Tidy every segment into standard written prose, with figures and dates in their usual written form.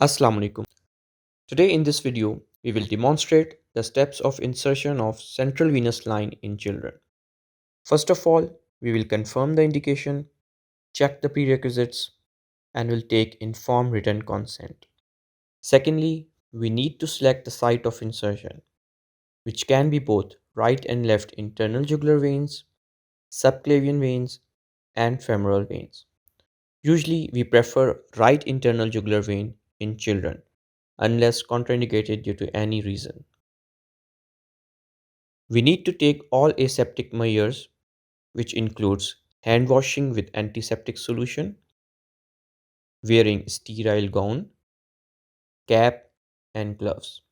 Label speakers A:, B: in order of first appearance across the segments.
A: Assalamu alaikum. Today in this video, we will demonstrate the steps of insertion of central venous line in children. First of all, we will confirm the indication, check the prerequisites, and will take informed written consent. Secondly, we need to select the site of insertion, which can be both right and left internal jugular veins, subclavian veins, and femoral veins. Usually, we prefer right internal jugular vein in children unless contraindicated due to any reason. We need to take all aseptic measures, which includes hand washing with antiseptic solution, wearing sterile gown, cap, and gloves.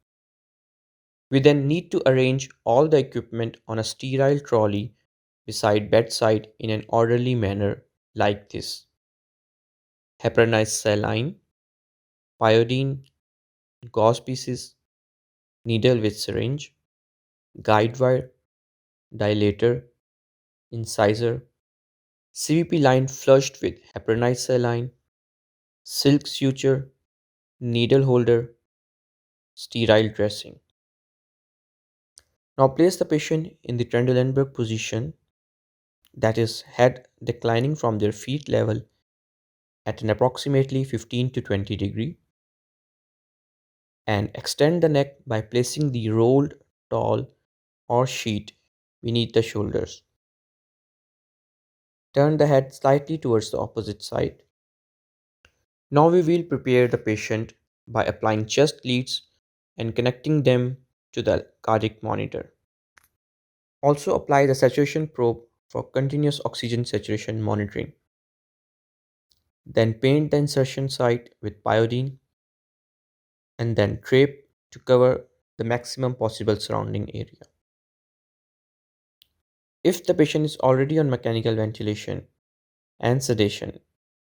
A: We then need to arrange all the equipment on a sterile trolley beside bedside in an orderly manner like this. Heparinized saline, iodine, gauze pieces, needle with syringe, guide wire, dilator, incisor, CVP line flushed with heparinized saline, silk suture, needle holder, sterile dressing. Now place the patient in the Trendelenburg position, that is, head declining from their feet level at an approximately 15 to 20 degree, and extend the neck by placing the rolled towel or sheet beneath the shoulders. Turn the head slightly towards the opposite side. Now we will prepare the patient by applying chest leads and connecting them to the cardiac monitor. Also apply the saturation probe for continuous oxygen saturation monitoring. Then paint the insertion site with iodine and then drape to cover the maximum possible surrounding area. If the patient is already on mechanical ventilation and sedation,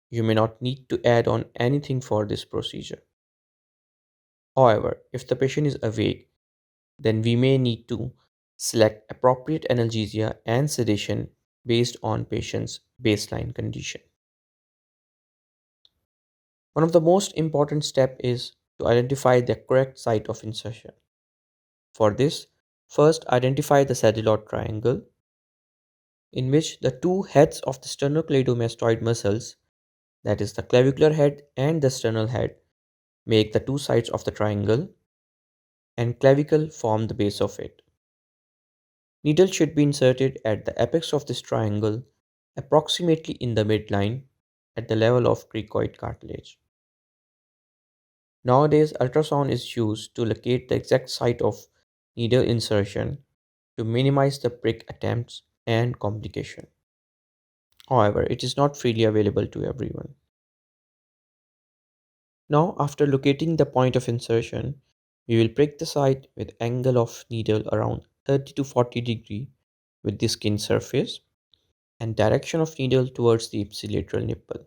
A: you may not need to add on anything for this procedure. However, if the patient is awake, then we may need to select appropriate analgesia and sedation based on patient's baseline condition. One of the most important steps is to identify the correct site of insertion. For this, first identify the saddle triangle in which the two heads of the sternocleidomastoid muscles, that is the clavicular head and the sternal head, make the two sides of the triangle and clavicle form the base of it. Needle should be inserted at the apex of this triangle, approximately in the midline at the level of cricoid cartilage. Nowadays, ultrasound is used to locate the exact site of needle insertion to minimize the prick attempts and complication. However, it is not freely available to everyone. Now, after locating the point of insertion, we will prick the site with angle of needle around 30 to 40 degree with the skin surface and direction of needle towards the ipsilateral nipple.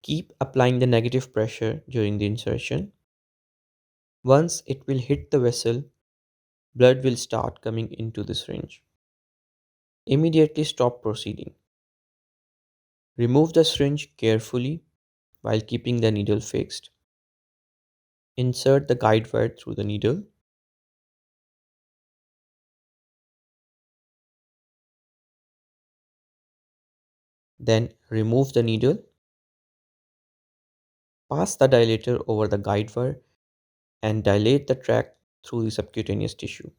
A: Keep applying the negative pressure during the insertion. Once it will hit the vessel, blood will start coming into the syringe. Immediately stop proceeding. Remove the syringe carefully while keeping the needle fixed. Insert the guide wire through the needle. Then remove the needle. Pass the dilator over the guide wire and dilate the tract through the subcutaneous tissue.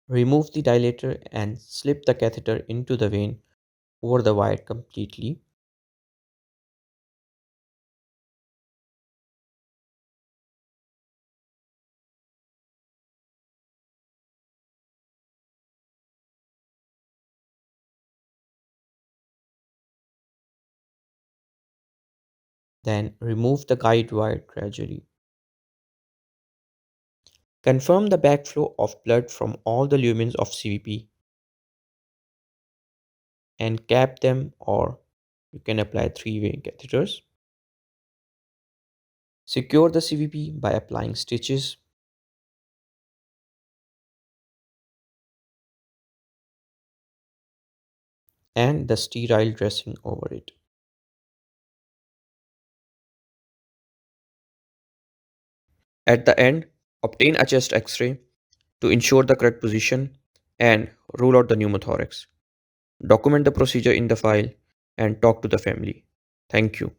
A: Remove the dilator and slip the catheter into the vein over the wire completely. Then remove the guide wire gradually. Confirm the backflow of blood from all the lumens of CVP and cap them, or you can apply three-way catheters. Secure the CVP by applying stitches. And the sterile dressing over it. At the end, obtain a chest x-ray to ensure the correct position and rule out the pneumothorax. Document the procedure in the file and talk to the family. Thank you.